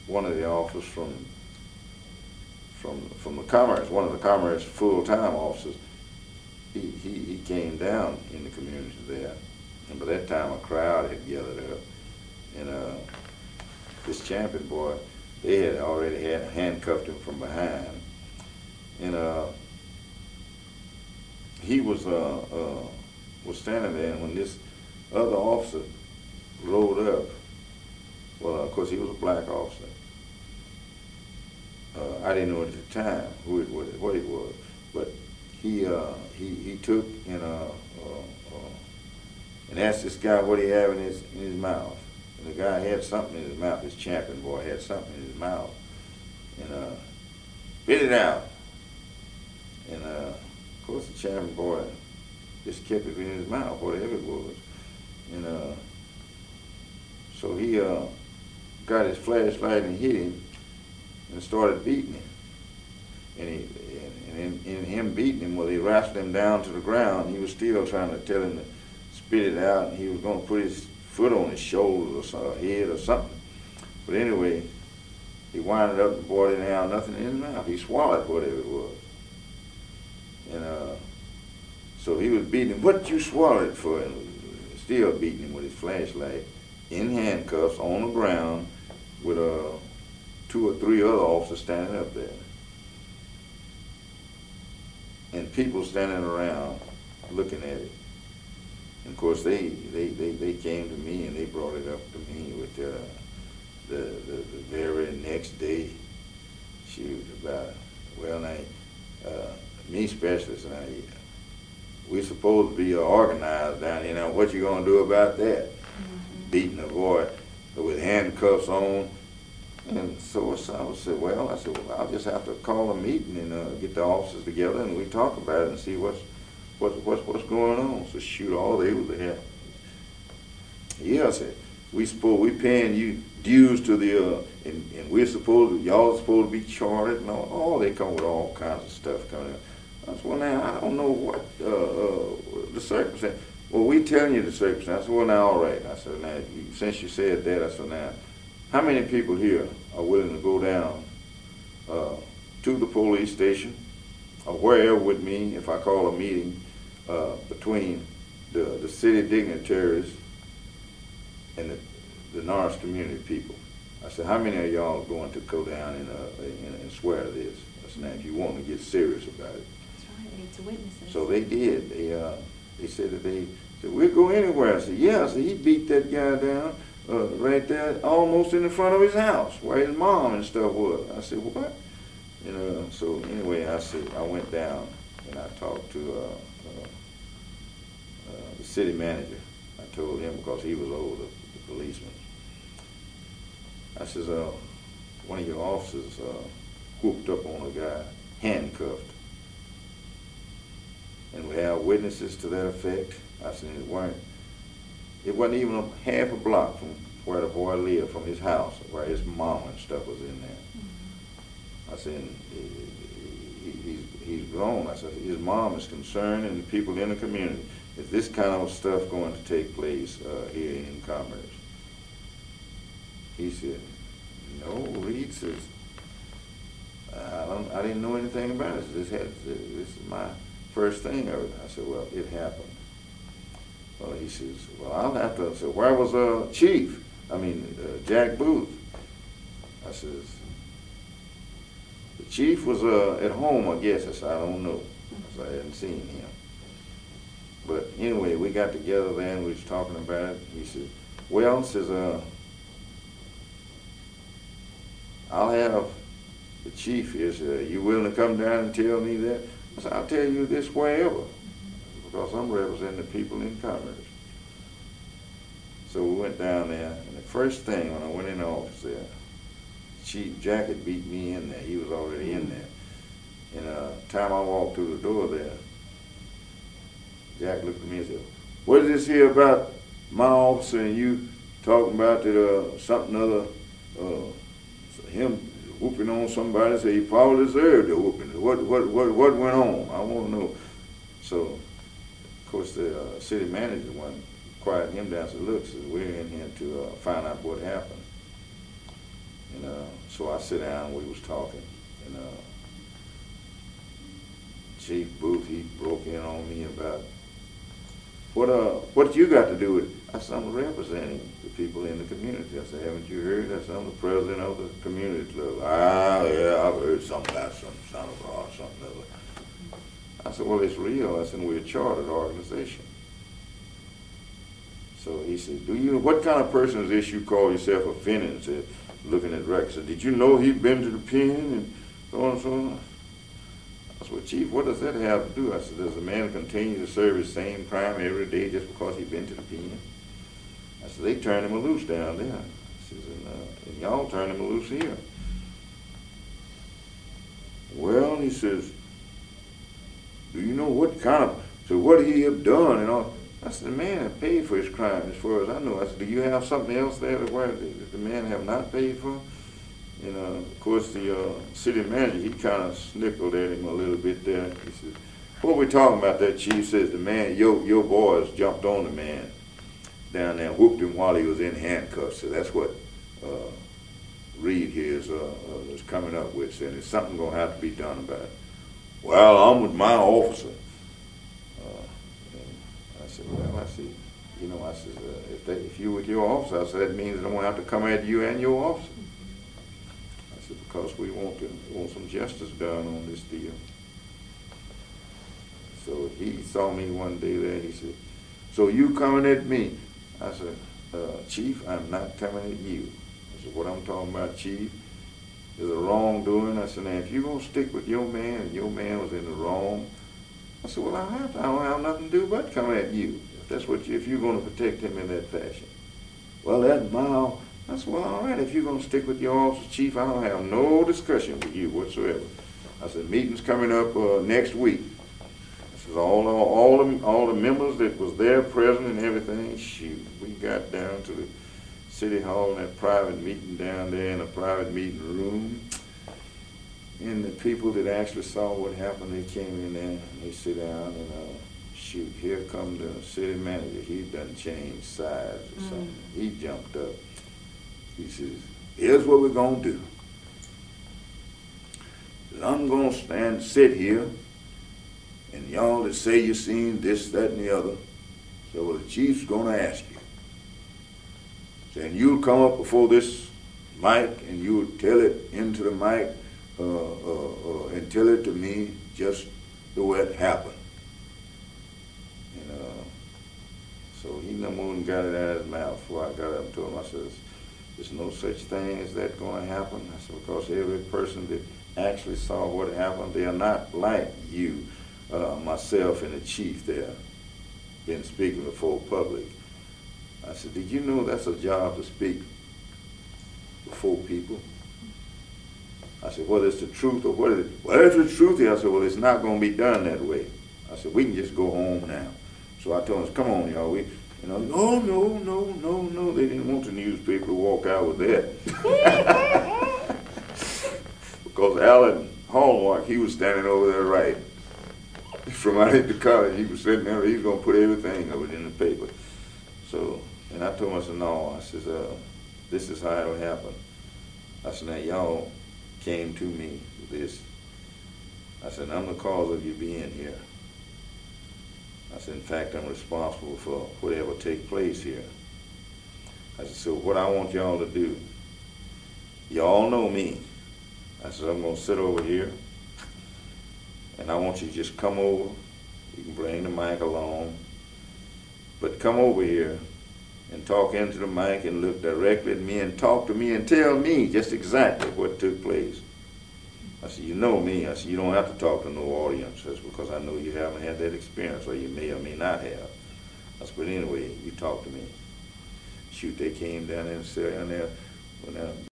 one of the officers from the Commerce, one of the Commerce full-time officers, he came down in the community there, and by that time a crowd had gathered up, and this Champion boy, they had already handcuffed him from behind, and he was standing there, and when this other officer rode up, well, of course he was a black officer. I didn't know at the time what it was, but he took and asked this guy what he had in his mouth, and the guy had something in his mouth. This Champion boy had something in his mouth, and spit it out. And of course the Champion boy just kept it in his mouth, whatever it was, and so he got his flashlight and hit him and started beating him. And in him beating him, well, he wrestled him down to the ground. He was still trying to tell him to spit it out, and he was going to put his foot on his shoulder or head or something. But anyway, he winded up, and the boy didn't have nothing in his mouth. He swallowed whatever it was. And so he was beating him. What you swallow it for? And still beating him with his flashlight, in handcuffs, on the ground, with 2 or 3 other officers standing up there. And people standing around looking at it. And of course they came to me and they brought it up to me with the very next day. Shoot, about, well now, me specialist, now, we're supposed to be organized down here. Now what you gonna do about that? Beating a boy with handcuffs on. And so I said, well, I'll just have to call a meeting and get the officers together and we talk about it and see what's going on. So shoot, all they were there. Yeah, I said, we paying you dues to the and we're y'all supposed to be chartered and all they come with all kinds of stuff coming up. I said, well now I don't know what the circumstance. Well, we telling you the circumstance. I said, well now all right. I said, now since you said that, I said, now how many people here are willing to go down to the police station or wherever with me if I call a meeting between the city dignitaries and the Norris community people? I said, how many of y'all are going to go down and swear to this? I said, now if you want to get serious about it. That's right, we need to witness it. So they did. They said that they said, we'll go anywhere. I said, yeah. I said, he beat that guy down. Right there, almost in the front of his house, where his mom and stuff was. I said, what? So anyway, I went down and I talked to the city manager. I told him, because he was over the policeman. I says, one of your officers whooped up on a guy, handcuffed. And we have witnesses to that effect. I said, it wasn't even half a block from where the boy lived, from his house, where his mom and stuff was in there. I said, he's grown. I said, his mom is concerned and the people in the community. Is this kind of stuff going to take place here in Commerce? He said, no. Reed says, I didn't know anything about it. This is my first thing. I said, well, it happened. Well, he says, well, I'll have to. I said, where was Chief? Jack Booth. I says, the chief was at home, I guess. I said, I don't know. I said, I hadn't seen him. But anyway, we got together then, we was talking about it. He said, well, says, I'll have the chief here. Said, you willing to come down and tell me that? I said, I'll tell you this wherever, because I'm representing the people in Commerce. So we went down there, and the first thing when I went in the office there, Chief Jack had beat me in there. He was already in there. And time I walked through the door there, Jack looked at me and said, what is this here about my officer and you talking about that something other, him whooping on somebody? Say he probably deserved the whooping. What went on? I want to know. So, of course, the city manager went quieting him down. Said, look, says, we're in here to find out what happened. And So I sit down and we was talking, and Chief Booth, he broke in on me about what you got to do with it? I said, I'm representing the people in the community. I said, haven't you heard? I said, I'm the president of the community club. Ah, yeah, I've heard something about some son of God, something other. I said, well, it's real. I said, we're a chartered organization. So he said, what kind of person is this you call yourself offending? Said, looking at Rex, said, did you know he'd been to the pen and so on and so on? I said, well, Chief, what does that have to do? I said, does a man continue to serve his same crime every day just because he's been to the pen? I said, they turned him loose down there. I said, and y'all turned him loose here. Well, he says, do you know what he have done and all? I said, the man had paid for his crime as far as I know. I said, do you have something else there that the man have not paid for? And of course, the city manager, he kind of snickered at him a little bit there. He said, what we talking about there, Chief? Says the man, your boys jumped on the man down there and whooped him while he was in handcuffs. So that's what Reed here is coming up with, saying there's something going to have to be done about it. Well, I'm with my officer. I said, well, I see, I said, if you're with your officer, I said, that means I'm going to have to come at you and your officer. I said, because we want some justice done on this deal. So he saw me one day there, he said, so you coming at me? I said, Chief, I'm not coming at you. I said, what I'm talking about, Chief, is a wrongdoing. I said, now, if you're going to stick with your man and your man was in the wrong, I said, well, I don't have nothing to do but come at you. If you're going to protect him in that fashion. Well, that's mild. I said, well, all right, if you're going to stick with your officer, Chief, I don't have no discussion with you whatsoever. I said, meeting's coming up next week. I said, all the members that was there present and everything, shoot, we got down to the city hall in that private meeting down there in a private meeting room. And the people that actually saw what happened, they came in there and they sit down and shoot, here come the city manager. He done changed sides or something. He jumped up. He says, here's what we're going to do. I'm going to sit here, and y'all that say you seen this, that, and the other, so well, the chief's going to ask you. Saying you'll come up before this mic and you'll tell it into the mic and tell it to me just the way it happened. And so he no more than got it out of his mouth before I got up and told him. I said, there's no such thing as that going to happen. I said, because every person that actually saw what happened, they are not like you, myself and the chief there, been speaking before public. I said, did you know that's a job to speak before people? I said, whether it's the truth or what is it? Well, if it's the truth here, I said, well, it's not going to be done that way. I said, we can just go home now. So I told them, come on, y'all. Oh, no. They didn't want the newspaper to walk out with that. Because Alan Hallmark, he was standing over there right. From out at the college, he was sitting there, he was going to put everything of it in the paper. So, and I told him, I said, no, I said, this is how it'll happen. I said, now y'all came to me with this. I said, I'm the cause of you being here. I said, in fact, I'm responsible for whatever take place here. I said, so what I want y'all to do, y'all know me. I said, I'm going to sit over here, and I want you to just come over. You can bring the mic along, but come over here and talk into the mic and look directly at me and talk to me and tell me just exactly what took place. I said, you know me. I said, you don't have to talk to no audience. That's because I know you haven't had that experience, or you may or may not have. I said, but anyway, you talk to me. Shoot, they came down there and sat down there when